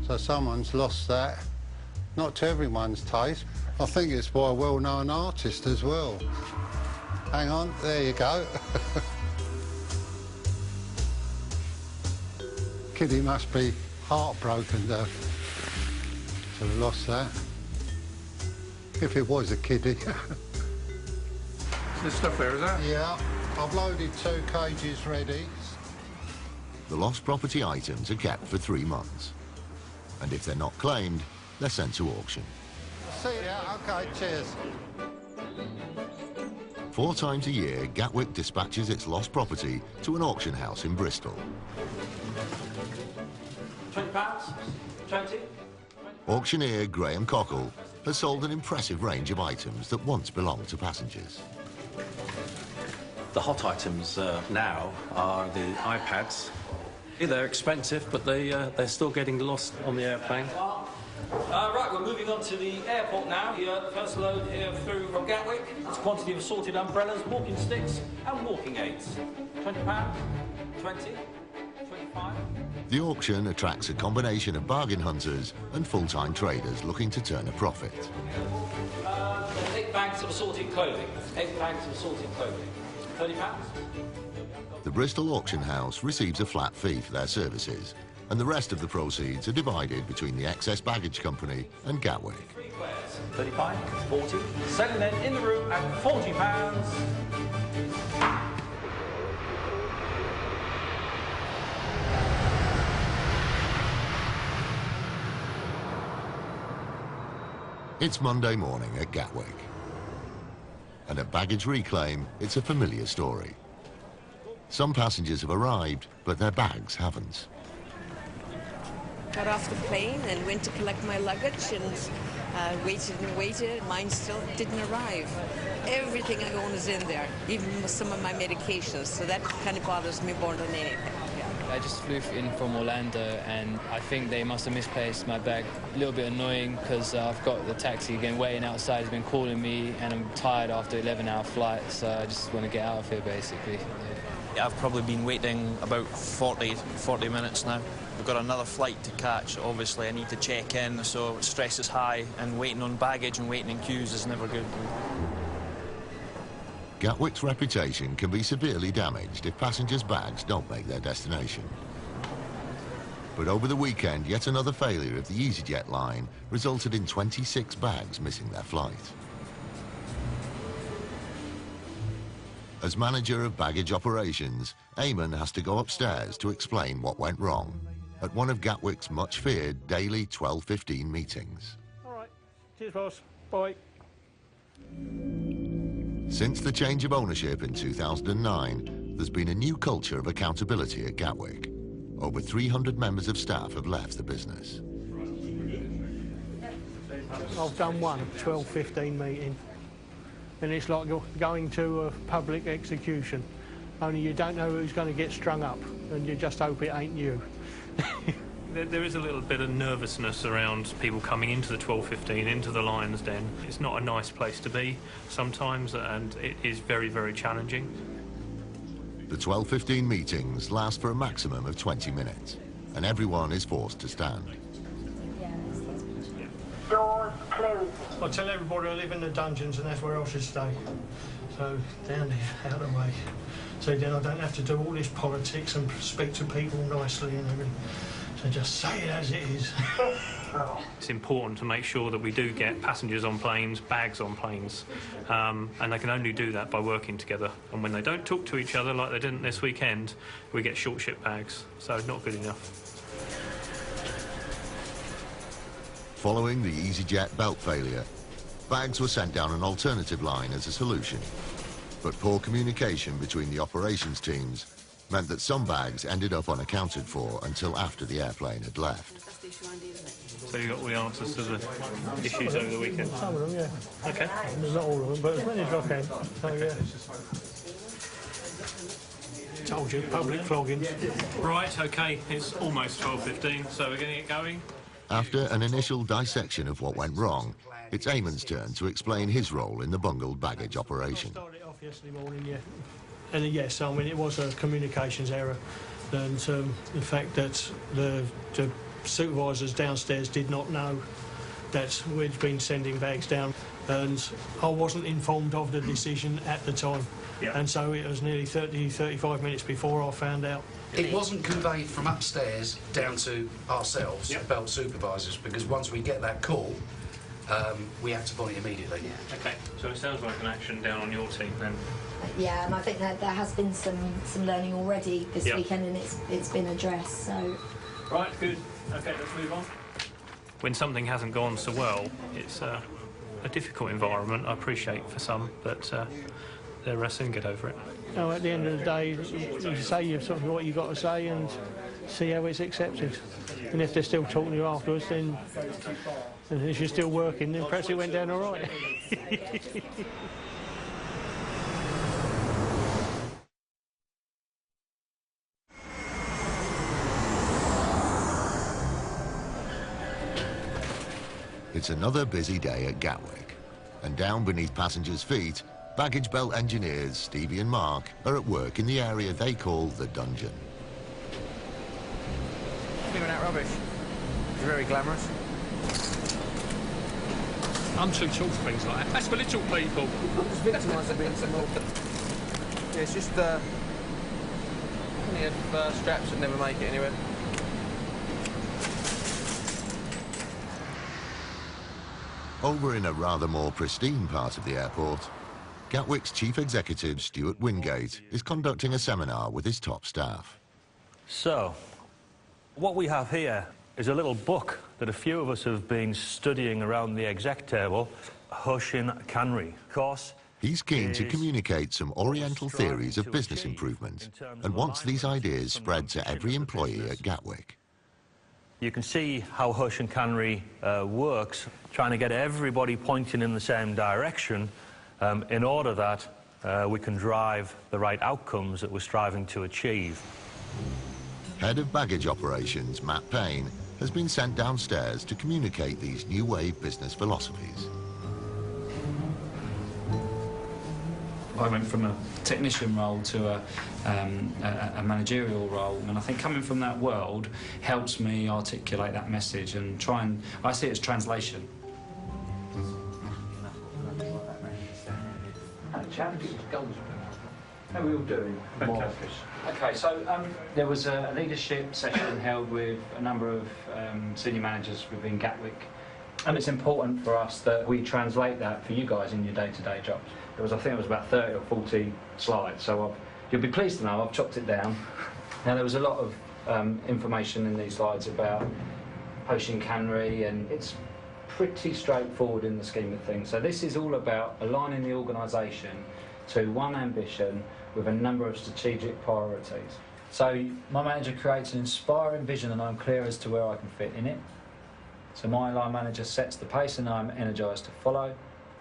So someone's lost that. Not to everyone's taste. I think it's by a well-known artist as well. Hang on, there you go. Kiddie must be heartbroken to have lost that. If it was a kiddie. This stuff there, is that? Yeah, I've loaded 2 cages ready. The lost property items are kept for 3 months. And if they're not claimed, they're sent to auction. See ya, OK, cheers. 4 times a year, Gatwick dispatches its lost property to an auction house in Bristol. £20? 20? Auctioneer Graham Cockle has sold an impressive range of items that once belonged to passengers. The hot items now are the iPads. They're expensive, but they're still getting lost on the airplane. Right, we're moving on to the airport now. Here, the first load here through from Gatwick. It's a quantity of assorted umbrellas, walking sticks and walking aids. £20, 20, 25. The auction attracts a combination of bargain hunters and full-time traders looking to turn a profit. 8 bags of assorted clothing. 8 bags of assorted clothing. £30. The Bristol auction house receives a flat fee for their services, and the rest of the proceeds are divided between the excess baggage company and Gatwick. 35, 40, selling them in the room at £40. It's Monday morning at Gatwick. And at Baggage Reclaim, it's a familiar story. Some passengers have arrived, but their bags haven't. Got off the plane and went to collect my luggage and waited and waited. Mine still didn't arrive. Everything I own is in there, even some of my medications, so that kind of bothers me more than anything. I just flew in from Orlando and I think they must have misplaced my bag. A little bit annoying because I've got the taxi again waiting outside, has been calling me and I'm tired after an 11-hour flight, so I just want to get out of here basically. Yeah, I've probably been waiting about 40 minutes now. We've got another flight to catch. Obviously I need to check in, so stress is high and waiting on baggage and waiting in queues is never good. Gatwick's reputation can be severely damaged if passengers' bags don't make their destination. But over the weekend, yet another failure of the EasyJet line resulted in 26 bags missing their flight. As manager of baggage operations, Eamon has to go upstairs to explain what went wrong at one of Gatwick's much-feared daily 12:15 meetings. All right. Cheers, boss. Bye. Since the change of ownership in 2009, there's been a new culture of accountability at Gatwick. Over 300 members of staff have left the business. I've done one 12:15 meeting, and it's like going to a public execution, only you don't know who's going to get strung up, and you just hope it ain't you. There is a little bit of nervousness around people coming into the 12:15, into the Lion's Den. It's not a nice place to be sometimes, and it is very, very challenging. The 12:15 meetings last for a maximum of 20 minutes, and everyone is forced to stand. Doors closed. I tell everybody I live in the dungeons and that's where I should stay. So down here, out of the way. So then I don't have to do all this politics and speak to people nicely and everything. So just say it as it is. It's important to make sure that we do get passengers on planes, bags on planes, and they can only do that by working together. And when they don't talk to each other like they didn't this weekend, we get short ship bags, so not good enough. Following the EasyJet belt failure, bags were sent down an alternative line as a solution. But poor communication between the operations teams meant that some bags ended up unaccounted for until after the airplane had left. So you got all the answers to the issues over the weekend? Some of them, yeah. Okay. There's not all of them, but as many as I can. So, yeah. Told you, public flogging. Right, OK, it's almost 12:15, so we're going to get going. After an initial dissection of what went wrong, it's Eamon's turn to explain his role in the bungled baggage operation. I started off yesterday morning, yeah. And yes, I mean, it was a communications error. And the fact that the supervisors downstairs did not know that we'd been sending bags down, and I wasn't informed of the decision at the time. Yeah. And so it was nearly 35 minutes before I found out. It wasn't conveyed from upstairs down to ourselves, Yep. belt supervisors, because once we get that call, we act upon it immediately. Okay, so it sounds like an action down on your team then. Yeah, and I think that there has been some learning already this Yep. weekend, and it's been addressed. So Right, good. Okay, let's move on. When something hasn't gone so well, it's a difficult environment, I appreciate for some, but they'll soon get over it. No, at the end of the day, you say sort of what you got to say and see how it's accepted. And if they're still talking to you afterwards, then and if you're still working, then perhaps it went down all right. It's another busy day at Gatwick, and down beneath passengers' feet, baggage belt engineers Stevie and Mark are at work in the area they call the dungeon. Clearing out rubbish. It's very glamorous. I'm too tall for things like that. That's for little people. I'm just victimised a bit some more. Yeah, it's just plenty of straps that never make it anywhere. Over in a rather more pristine part of the airport, Gatwick's chief executive, Stuart Wingate, is conducting a seminar with his top staff. So, what we have here is a little book that a few of us have been studying around the exec table, Hushin Kanri. Of course, he's keen to communicate some Oriental theories of business improvement and wants these ideas spread to every employee at Gatwick. You can see how Hushin Kanri works, trying to get everybody pointing in the same direction in order that we can drive the right outcomes that we're striving to achieve. Head of baggage operations, Matt Payne, has been sent downstairs to communicate these new wave business philosophies. I went from a technician role to a managerial role, and I think coming from that world helps me articulate that message and try and... I see it as translation. How are we all doing? Okay, so there was a leadership session held with a number of senior managers within Gatwick, and it's important for us that we translate that for you guys in your day-to-day jobs. I think it was about 30 or 40 slides, so you'll be pleased to know I've chopped it down. Now, there was a lot of information in these slides about Hoshin Kanri, and it's pretty straightforward in the scheme of things. So this is all about aligning the organisation to one ambition with a number of strategic priorities. So my manager creates an inspiring vision, and I'm clear as to where I can fit in it. So my line manager sets the pace, and I'm energised to follow.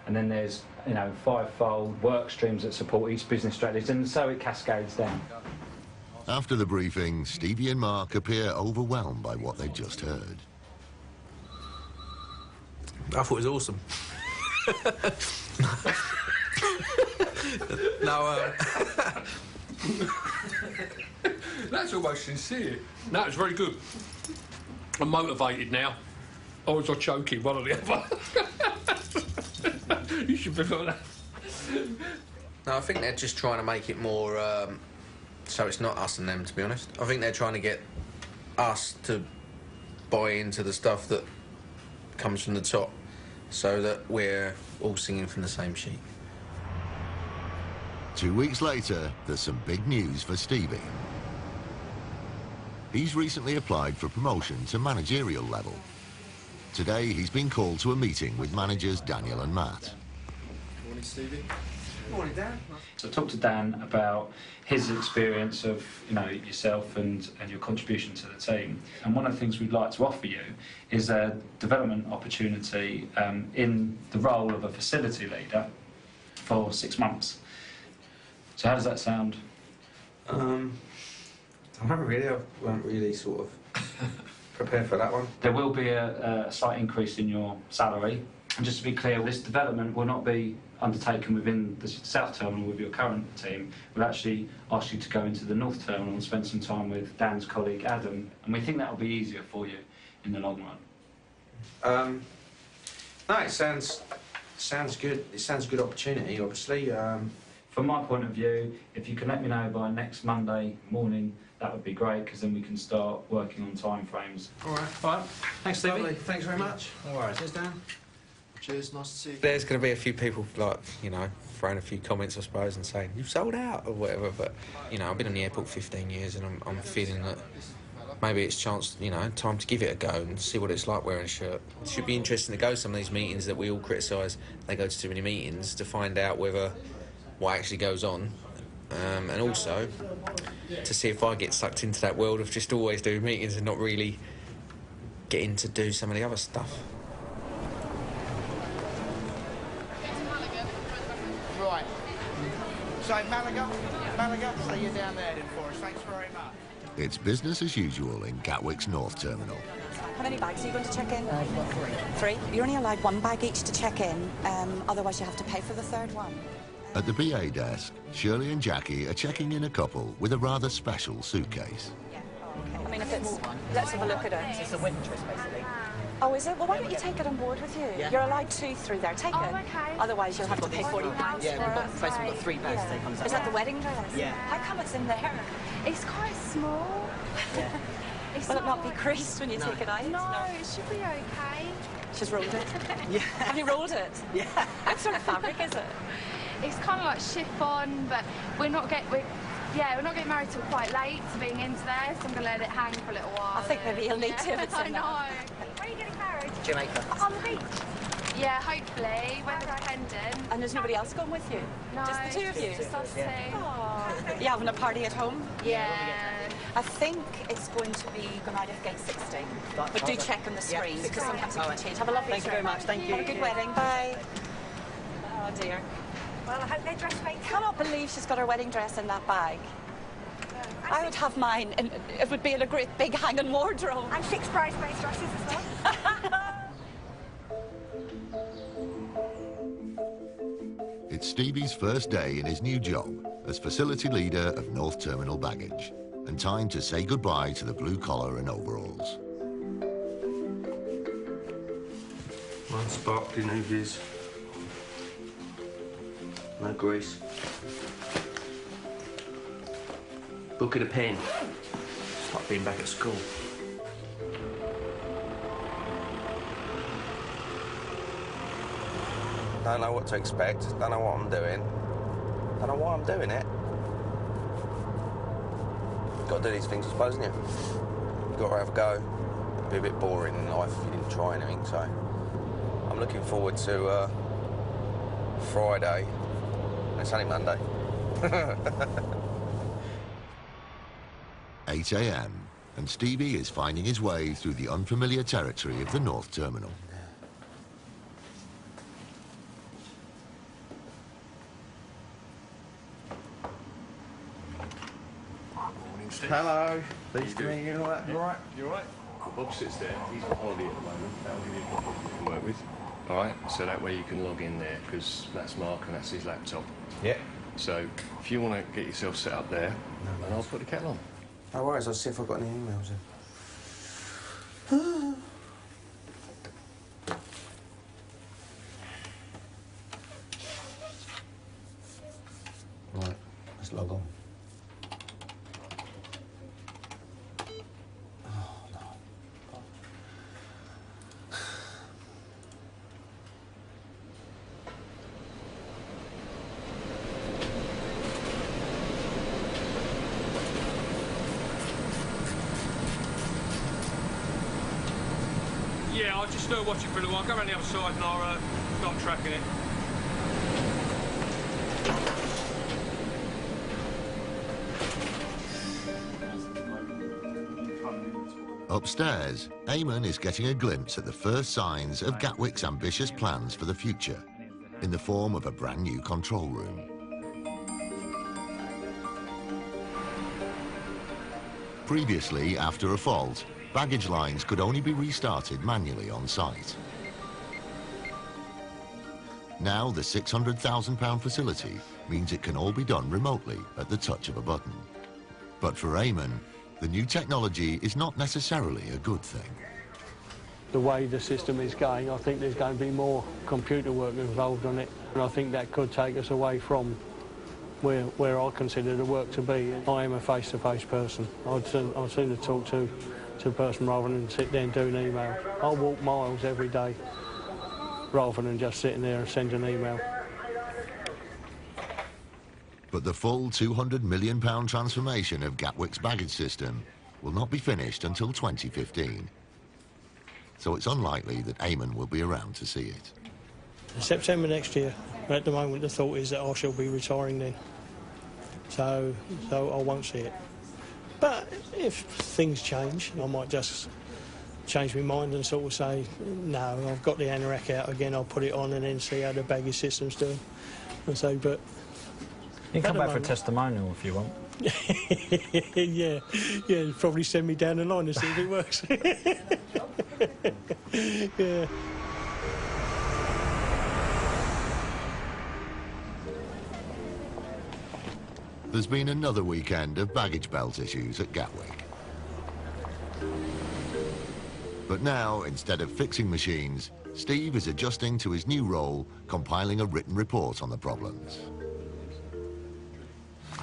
And then there's, you know, five-fold work streams that support each business strategy, and so it cascades down. After the briefing, Stevie and Mark appear overwhelmed by what they've just heard. I thought it was awesome. No, That's almost sincere. No, it's very good. I'm motivated now. Or was I choking, one or the other? You should be like that. no, I think they're just trying to make it more so it's not us and them, to be honest. I think they're trying to get us to buy into the stuff that comes from the top so that we're all singing from the same sheet. 2 weeks later, there's some big news for Stevie. He's recently applied for promotion to managerial level. Today, he's been called to a meeting with managers Daniel and Matt. Morning, Stevie. Morning, Dan. So I talked to Dan about his experience of, you know, yourself and your contribution to the team. And one of the things we'd like to offer you is a development opportunity in the role of a facility leader for 6 months. So how does that sound? I don't really. I weren't really sort of prepared for that one. There will be a slight increase in your salary. And just to be clear, this development will not be undertaken within the South Terminal with your current team. We'll actually ask you to go into the North Terminal and spend some time with Dan's colleague Adam. And we think that will be easier for you in the long run? No, it sounds good. It sounds a good opportunity, obviously. From my point of view, if you can let me know by next Monday morning, that would be great, because then we can start working on time frames. All right. All right. Thanks, Stevie. Lovely. Thanks very much. No worries. Cheers, Dan. Cheers, nice to see you. There's going to be a few people, like, you know, throwing a few comments, I suppose, and saying, you've sold out, or whatever, but, you know, I've been on the airport 15 years, and I'm feeling that maybe it's chance, you know, time to give it a go and see what it's like wearing a shirt. It should be interesting to go to some of these meetings that we all criticise. They go to too many meetings to find out what actually goes on, and also to see if I get sucked into that world of just always doing meetings and not really getting to do some of the other stuff. Right. So Malaga, so you're down there then for us. Thanks very much. It's business as usual in Gatwick's North Terminal. How many bags are you going to check in? Three. You're only allowed one bag each to check in, otherwise you have to pay for the third one. At the BA desk, Shirley and Jackie are checking in a couple with a rather special suitcase. I mean, if it's... Let's have a look at it. It's a wedding dress, basically. Oh, is it? Well, why don't you take it on board with you? Yeah. You're allowed 2 through there. Take it. Okay. Otherwise, you'll have to pay £40 Yeah, for we've got 3 bags to take on. Is that the wedding dress? Yeah. How come it's in there? It's quite small. Yeah. Will it not be creased when you take it out? No, it should be okay. She's rolled it. Yeah. Have you rolled it? Yeah. What sort of fabric is it? It's kind of like chiffon, but we're not getting married till quite late to being into there, so I'm going to let it hang for a little while. I think maybe you'll need to if it's I in know. there. Where are you getting married? Jamaica. On the beach? Yeah, hopefully, weather dependent. And there's nobody else going with you? No, Just the 2 of you? Just us two. Aww. You having a party at home? Yeah. I think it's going to be going out of gate 60. But do check on the screen, because sometimes it can change. Have a lovely Thank you very much. Thank you. Have a good wedding. Bye. Oh, dear. Well, I hope they dress right. I cannot believe she's got her wedding dress in that bag. I would have mine, and it would be in a great big hanging wardrobe. And 6 bridesmaids' dresses as well. It's Stevie's first day in his new job as facility leader of North Terminal Baggage, and time to say goodbye to the blue collar and overalls. One sparkling hoovies. No grease. Book of a pen. It's like being back at school. Don't know what to expect, don't know what I'm doing. Don't know why I'm doing it. Got to do these things, I suppose, haven't you? Got to have a go. It'd be a bit boring in life if you didn't try anything, so I'm looking forward to Friday. It's only Monday. 8 a.m, and Stevie is finding his way through the unfamiliar territory of the North Terminal. Hello. Pleased to meet you. All right? You all right? Bob sits there. He's on holiday at the moment. That'll give you a problem you can work with. All right? So that way you can log in there, because that's Mark and that's his laptop. Yeah. So if you want to get yourself set up there, and I'll put the kettle on. No worries. I'll see if I've got any emails in. Right. Let's log on. Yeah, I'll just watch it for a little while. Go around the other side and I'll start tracking it. Upstairs, Eamon is getting a glimpse at the first signs of Gatwick's ambitious plans for the future, in the form of a brand new control room. Previously, after a fault, baggage lines could only be restarted manually on site. Now the £600,000 facility means it can all be done remotely at the touch of a button. But for Eamon, the new technology is not necessarily a good thing. the way the system is going, I think there's going to be more computer work involved on it, and I think that could take us away from where I consider the work to be. I am a face-to-face person. I'd sooner talk to a person rather than sit there and do an email. I walk miles every day rather than just sitting there and send an email. But the full £200 million transformation of Gatwick's baggage system will not be finished until 2015. So it's unlikely that Eamon will be around to see it. September next year. At the moment, the thought is that I shall be retiring then. So I won't see it. But if things change, I might just change my mind and sort of say, no, I've got the anorak out again, I'll put it on and then see how the baggage system's doing. And so, but... You can come back for a testimonial if you want. yeah, probably send me down the line and see if it works. Yeah. There's been another weekend of baggage belt issues at Gatwick. But now, instead of fixing machines, Steve is adjusting to his new role, compiling a written report on the problems.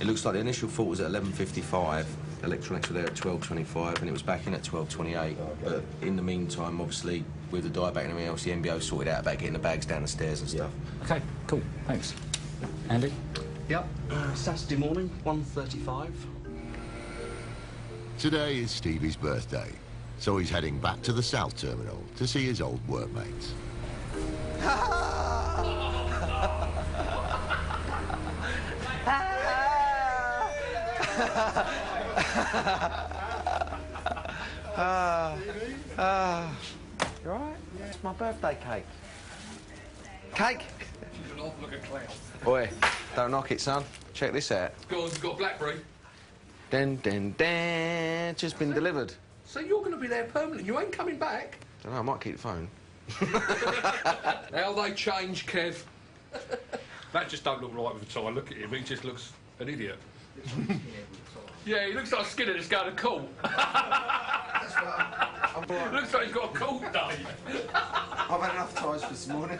It looks like the initial fault was at 11:55, electronics were there at 12:25, and it was back in at 12:28. But in the meantime, obviously, with the die back and everything else, the MBO sorted out about getting the bags down the stairs and stuff. OK, cool, thanks. Andy? Yep, Saturday morning, 1:35. Today is Stevie's birthday, so he's heading back to the South Terminal to see his old workmates. You alright? It's my birthday cake. Cake? You're an awful looking clown. Oi, don't knock it, son. Check this out. Go on, you've got a blackberry. Just been delivered. So you're going to be there permanently? You ain't coming back? Don't know, I might keep the phone. How they change, Kev. That just don't look right with the tie. Look at him, he just looks an idiot. Yeah, he looks like a skinner that's going to court. Looks like he's got a court day. I've had enough ties for this morning.